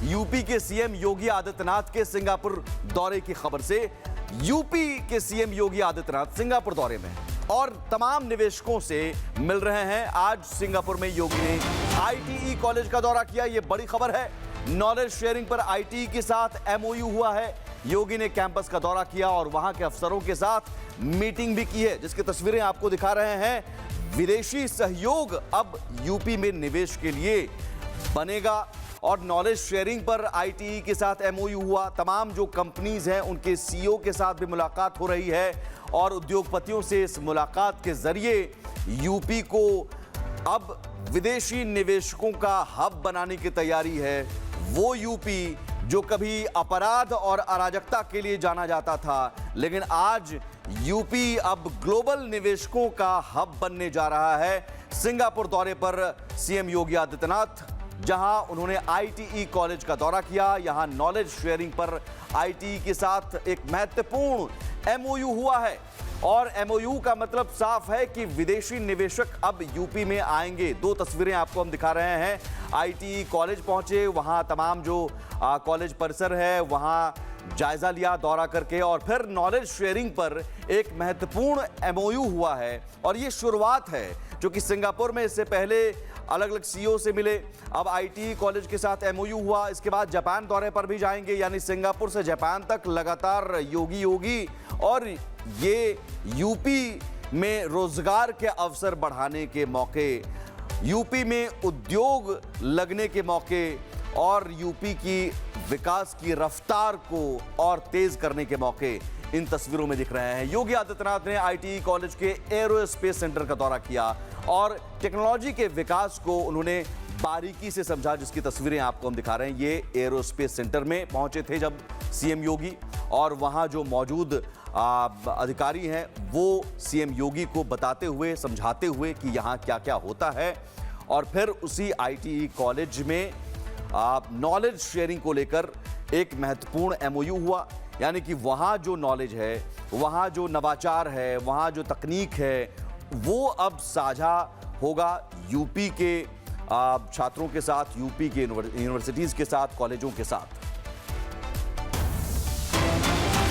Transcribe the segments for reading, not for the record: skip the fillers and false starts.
UP के CM Yogi Adityanath के Singapore दौरे की खबर से। यूपी के सीएम योगी आदित्यनाथ सिंगापुर दौरे में और तमाम निवेशकों से मिल रहे हैं। आज सिंगापुर में योगी ने आईटीई कॉलेज का दौरा किया, यह बड़ी खबर है। नॉलेज शेयरिंग पर आईटीई के साथ एमओयू हुआ है। योगी ने कैंपस का दौरा किया और वहां के अफसरों के साथ मीटिंग भी की है, जिसकी तस्वीरें आपको दिखा रहे हैं। विदेशी सहयोग अब यूपी में निवेश के लिए बनेगा और नॉलेज शेयरिंग पर आईटीई के साथ एमओयू हुआ। तमाम जो कंपनीज हैं उनके सीईओ के साथ भी मुलाकात हो रही है और उद्योगपतियों से इस मुलाकात के जरिए यूपी को अब विदेशी निवेशकों का हब बनाने की तैयारी है। वो यूपी जो कभी अपराध और अराजकता के लिए जाना जाता था, लेकिन आज यूपी अब ग्लोबल निवेशकों का हब बनने जा रहा है। सिंगापुर दौरे पर सीएम योगी आदित्यनाथ, जहां उन्होंने आईटीई कॉलेज का दौरा किया, यहां नॉलेज शेयरिंग पर आईटीई के साथ एक महत्वपूर्ण एमओयू हुआ है और एमओयू का मतलब साफ है कि विदेशी निवेशक अब यूपी में आएंगे। दो तस्वीरें आपको हम दिखा रहे हैं। आईटीई कॉलेज पहुंचे, वहां तमाम जो कॉलेज परिसर है वहां जायजा लिया दौरा करके और फिर नॉलेज शेयरिंग पर एक महत्वपूर्ण एमओयू हुआ है और ये शुरुआत है, जो कि सिंगापुर में इससे पहले अलग अलग सीईओ से मिले, अब आईटीई कॉलेज के साथ एमओयू हुआ। इसके बाद जापान दौरे पर भी जाएंगे, यानी सिंगापुर से जापान तक लगातार योगी और ये यूपी में रोजगार के अवसर बढ़ाने के मौके, यूपी में उद्योग लगने के मौके और यूपी की विकास की रफ्तार को और तेज करने के मौके इन तस्वीरों में दिख रहे हैं। योगी आदित्यनाथ ने आईटीई कॉलेज के एरोस्पेस सेंटर का दौरा किया और टेक्नोलॉजी के विकास को उन्होंने बारीकी से समझा, जिसकी तस्वीरें आपको हम दिखा रहे हैं। ये एरोस्पेस सेंटर में पहुंचे थे जब सीएम योगी, और वहां जो मौजूद अधिकारी हैं वो सीएम योगी को बताते हुए, समझाते हुए कि यहाँ क्या क्या होता है। और फिर उसी आईटीई कॉलेज में नॉलेज शेयरिंग को लेकर एक महत्वपूर्ण एमओयू हुआ, यानी कि वहाँ जो नॉलेज है, वहाँ जो नवाचार है, वहाँ जो तकनीक है, वो अब साझा होगा यूपी के छात्रों के साथ, यूपी के यूनिवर्सिटीज के साथ, कॉलेजों के साथ।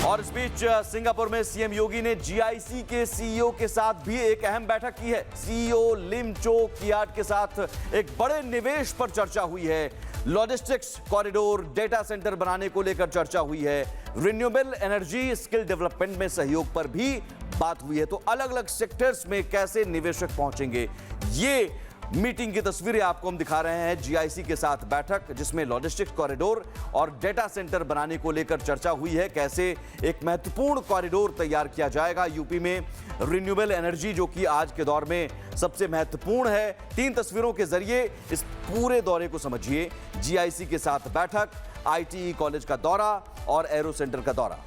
और इस बीच सिंगापुर में सीएम योगी ने जीआईसी के सीईओ के साथ भी एक अहम बैठक की है। सीईओ लिम चो कियाट के साथ एक बड़े निवेश पर चर्चा हुई है। लॉजिस्टिक्स कॉरिडोर, डेटा सेंटर बनाने को लेकर चर्चा हुई है। रिन्यूएबल एनर्जी, स्किल डेवलपमेंट में सहयोग पर भी बात हुई है। तो अलग अलग सेक्टर्स में कैसे निवेशक पहुंचेंगे, ये मीटिंग की तस्वीरें आपको हम दिखा रहे हैं। जीआईसी के साथ बैठक, जिसमें लॉजिस्टिक्स कॉरिडोर और डेटा सेंटर बनाने को लेकर चर्चा हुई है। कैसे एक महत्वपूर्ण कॉरिडोर तैयार किया जाएगा यूपी में। रिन्यूएबल एनर्जी, जो कि आज के दौर में सबसे महत्वपूर्ण है। 3 तस्वीरों के जरिए इस पूरे दौरे को समझिए। जीआईसी के साथ बैठक, आईटीई कॉलेज का दौरा और एरो सेंटर का दौरा।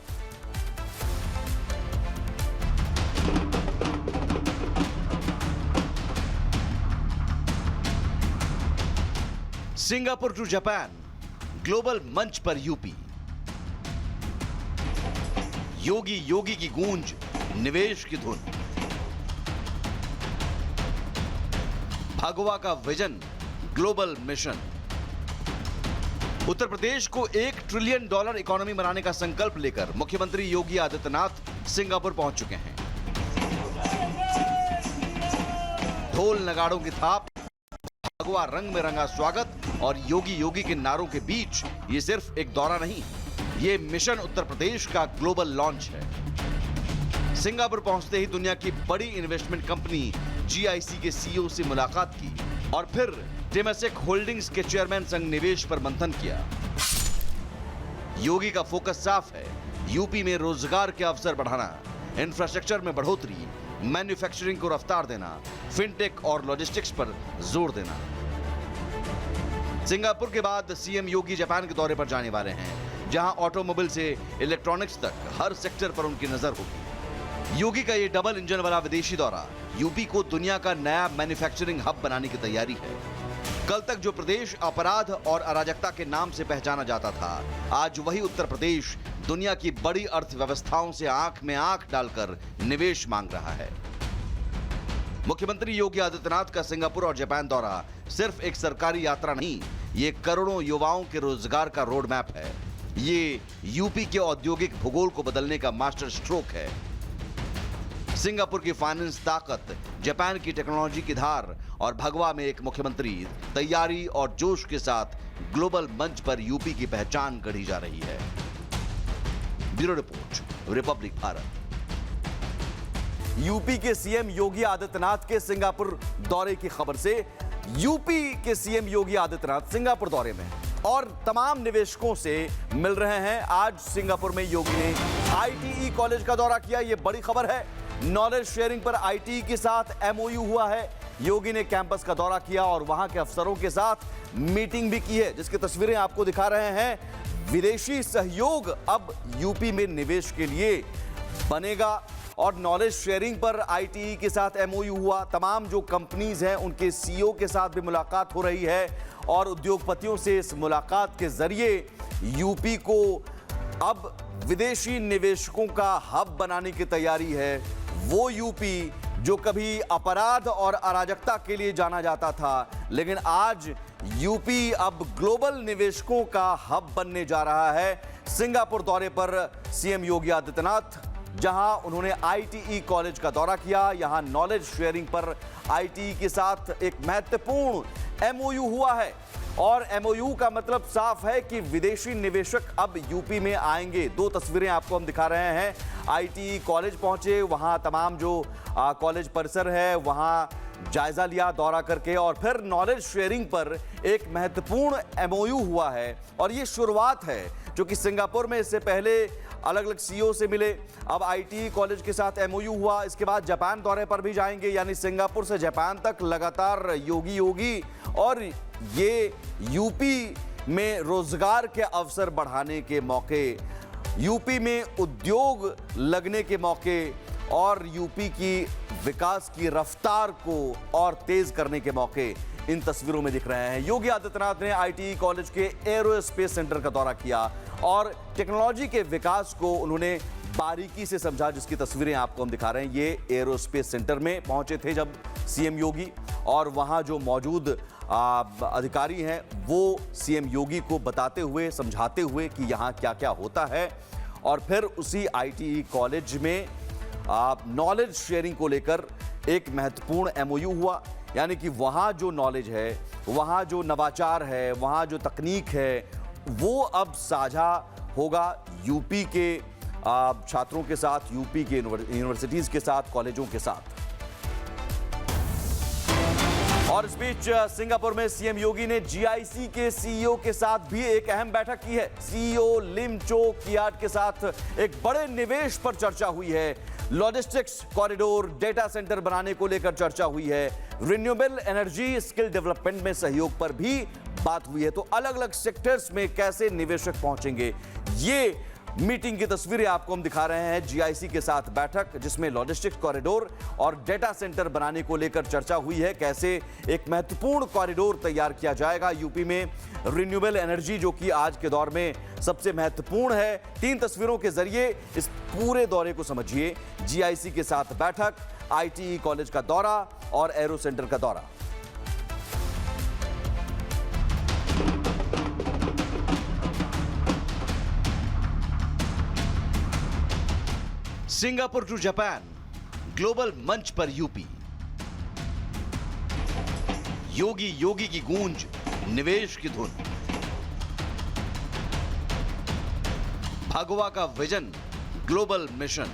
सिंगापुर टू जापान, ग्लोबल मंच पर यूपी। योगी की गूंज, निवेश की धुन। भगवा का vision, global mission. Uttar Pradesh को $1 ट्रिलियन इकोनॉमी बनाने का संकल्प लेकर मुख्यमंत्री योगी आदित्यनाथ सिंगापुर पहुंच चुके हैं। ढोल नगाड़ों की थाप, भगवा रंग में रंगा स्वागत और योगी के नारों के बीच ये सिर्फ एक दौरा नहीं, ये मिशन उत्तर प्रदेश का ग्लोबल लॉन्च है। सिंगापुर पहुंचते ही दुनिया की बड़ी इन्वेस्टमेंट कंपनी जीआईसी के सीईओ से मुलाकात की और फिर टेमासेक होल्डिंग्स के चेयरमैन संग निवेश पर मंथन किया। योगी का फोकस साफ है, यूपी में रोजगार के अवसर बढ़ाना, इंफ्रास्ट्रक्चर में बढ़ोतरी, मैन्युफैक्चरिंग को रफ्तार देना, फिनटेक और लॉजिस्टिक्स पर जोर देना। सिंगापुर के बाद सीएम योगी जापान के दौरे पर जाने वाले हैं, जहां ऑटोमोबाइल से इलेक्ट्रॉनिक्स तक हर सेक्टर पर उनकी नजर होगी। योगी का ये डबल इंजन वाला विदेशी दौरा यूपी को दुनिया का नया मैन्युफैक्चरिंग हब बनाने की तैयारी है। कल तक जो प्रदेश अपराध और अराजकता के नाम से पहचाना जाता था, आज वही उत्तर प्रदेश दुनिया की बड़ी अर्थव्यवस्थाओं से आंख में आंख डालकर निवेश मांग रहा है। मुख्यमंत्री योगी आदित्यनाथ का सिंगापुर और जापान दौरा सिर्फ एक सरकारी यात्रा नहीं, ये करोड़ों युवाओं के रोजगार का रोड मैप है। ये यूपी के औद्योगिक भूगोल को बदलने का मास्टर स्ट्रोक है। सिंगापुर की फाइनेंस ताकत, जापान की टेक्नोलॉजी की धार और भगवा में एक मुख्यमंत्री तैयारी और जोश के साथ ग्लोबल मंच पर यूपी की पहचान गढ़ी जा रही है। Bureau report, Republic Bharat. UP के सीएम योगी आदित्यनाथ के सिंगापुर दौरे की खबर से यूपी के सीएम योगी आदित्यनाथ सिंगापुर दौरे में और तमाम निवेशकों से मिल रहे हैं। आज सिंगापुर में योगी ने आईटीई कॉलेज का दौरा किया, यह बड़ी खबर है। नॉलेज शेयरिंग पर आईटीई के साथ एमओयू हुआ है। योगी ने कैंपस का दौरा किया और वहां के अफसरों के साथ मीटिंग भी की है, जिसकी तस्वीरें आपको दिखा रहे हैं। विदेशी सहयोग अब यूपी में निवेश के लिए बनेगा और नॉलेज शेयरिंग पर आईटीई के साथ एमओयू हुआ। तमाम जो कंपनीज हैं उनके सीईओ के साथ भी मुलाकात हो रही है और उद्योगपतियों से इस मुलाकात के जरिए यूपी को अब विदेशी निवेशकों का हब बनाने की तैयारी है। वो यूपी जो कभी अपराध और अराजकता के लिए जाना जाता था, लेकिन आज यूपी अब ग्लोबल निवेशकों का हब बनने जा रहा है। सिंगापुर दौरे पर सीएम योगी आदित्यनाथ, जहां उन्होंने आईटीई कॉलेज का दौरा किया, यहां नॉलेज शेयरिंग पर आईटीई के साथ एक महत्वपूर्ण एमओयू हुआ है और एमओयू का मतलब साफ है कि विदेशी निवेशक अब यूपी में आएंगे। दो तस्वीरें आपको हम दिखा रहे हैं। आईटीई कॉलेज पहुंचे, वहां तमाम जो कॉलेज परिसर है वहां जायजा लिया दौरा करके और फिर नॉलेज शेयरिंग पर एक महत्वपूर्ण एमओयू हुआ है और ये शुरुआत है, जो कि सिंगापुर में इससे पहले अलग अलग सीईओ से मिले, अब आईटीई कॉलेज के साथ एमओयू हुआ। इसके बाद जापान दौरे पर भी जाएंगे, यानी सिंगापुर से जापान तक लगातार योगी और ये यूपी में रोजगार के अवसर बढ़ाने के मौके, यूपी में उद्योग लगने के मौके और यूपी की विकास की रफ्तार को और तेज करने के मौके इन तस्वीरों में दिख रहे हैं। योगी आदित्यनाथ ने आईटीई कॉलेज के एरोस्पेस सेंटर का दौरा किया और टेक्नोलॉजी के विकास को उन्होंने बारीकी से समझा, जिसकी तस्वीरें आपको हम दिखा रहे हैं। ये एरोस्पेस सेंटर में पहुंचे थे जब सीएम योगी और वहां जो मौजूद अधिकारी हैं वो सीएम योगी को बताते हुए, समझाते हुए कि यहाँ क्या क्या होता है। और फिर उसी आईटीई कॉलेज में नॉलेज शेयरिंग को लेकर एक महत्वपूर्ण एमओयू हुआ, यानी कि वहाँ जो नॉलेज है, वहाँ जो नवाचार है, वहाँ जो तकनीक है, वो अब साझा होगा यूपी के छात्रों के साथ, यूपी के यूनिवर्सिटीज के साथ, कॉलेजों के साथ। और इस बीच सिंगापुर में सीएम योगी ने जीआईसी के सीईओ के साथ भी एक अहम बैठक की है। सीईओ लिम चो कियाट के साथ एक बड़े निवेश पर चर्चा हुई है। लॉजिस्टिक्स कॉरिडोर, डेटा सेंटर बनाने को लेकर चर्चा हुई है। रिन्यूएबल एनर्जी स्किल डेवलपमेंट में सहयोग पर भी बात हुई है। तो अलग अलग सेक्टर्स में कैसे निवेशक पहुंचेंगे, ये मीटिंग की तस्वीरें आपको हम दिखा रहे हैं। जीआईसी के साथ बैठक, जिसमें लॉजिस्टिक्स कॉरिडोर और डेटा सेंटर बनाने को लेकर चर्चा हुई है। कैसे एक महत्वपूर्ण कॉरिडोर तैयार किया जाएगा यूपी में। रिन्यूएबल एनर्जी, जो कि आज के दौर में सबसे महत्वपूर्ण है। 3 तस्वीरों के जरिए इस पूरे दौरे को समझिए। जीआईसी के साथ बैठक, आईटीई कॉलेज का दौरा और एरो सेंटर का दौरा। सिंगापुर टू जापान, ग्लोबल मंच पर यूपी। योगी की गूंज, निवेश की धुन। भगवा का vision, global mission.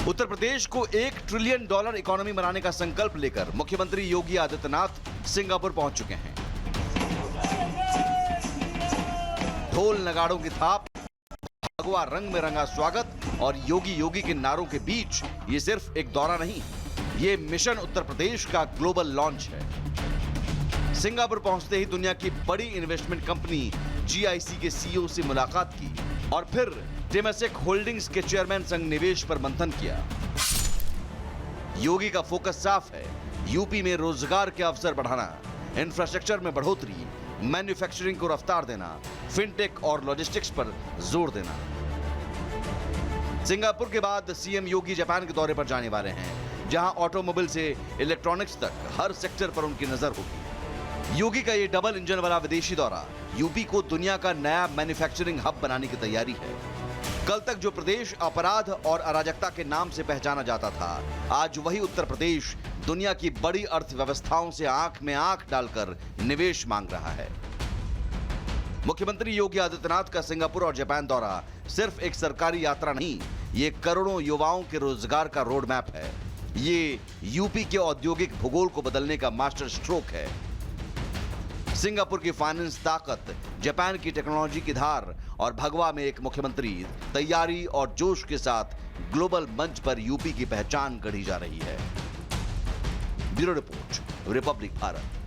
Uttar Pradesh को $1 ट्रिलियन इकोनॉमी बनाने का संकल्प लेकर मुख्यमंत्री योगी आदित्यनाथ सिंगापुर पहुंच चुके हैं। ढोल नगाड़ों की थाप, भगवा रंग में रंगा स्वागत और योगी के नारों के बीच ये सिर्फ एक दौरा नहीं, ये मिशन उत्तर प्रदेश का ग्लोबल लॉन्च है। सिंगापुर पहुंचते ही दुनिया की बड़ी इन्वेस्टमेंट कंपनी जीआईसी के सीईओ से मुलाकात की और फिर टेमासेक होल्डिंग्स के चेयरमैन संग निवेश पर मंथन किया। योगी का फोकस साफ है, यूपी में रोजगार के अवसर बढ़ाना, इंफ्रास्ट्रक्चर में बढ़ोतरी, मैन्युफैक्चरिंग को रफ्तार देना, फिनटेक और लॉजिस्टिक्स पर जोर देना। सिंगापुर के बाद सीएम योगी जापान के दौरे पर जाने वाले हैं, जहां ऑटोमोबाइल से इलेक्ट्रॉनिक्स तक हर सेक्टर पर उनकी नजर होगी। योगी का ये डबल इंजन वाला विदेशी दौरा यूपी को दुनिया का नया मैन्युफैक्चरिंग हब बनाने की तैयारी है। कल तक जो प्रदेश अपराध और अराजकता के नाम से पहचाना जाता था, आज वही उत्तर प्रदेश दुनिया की बड़ी अर्थव्यवस्थाओं से आंख में आंख डालकर निवेश मांग रहा है। मुख्यमंत्री योगी आदित्यनाथ का सिंगापुर और जापान दौरा सिर्फ एक सरकारी यात्रा नहीं, ये करोड़ों युवाओं के रोजगार का रोड मैप है। ये यूपी के औद्योगिक भूगोल को बदलने का मास्टर स्ट्रोक है। सिंगापुर की फाइनेंस ताकत, जापान की टेक्नोलॉजी की धार और भगवा में एक मुख्यमंत्री तैयारी और जोश के साथ ग्लोबल मंच पर यूपी की पहचान गढ़ी जा रही है। Bureau report, Republic Bharat.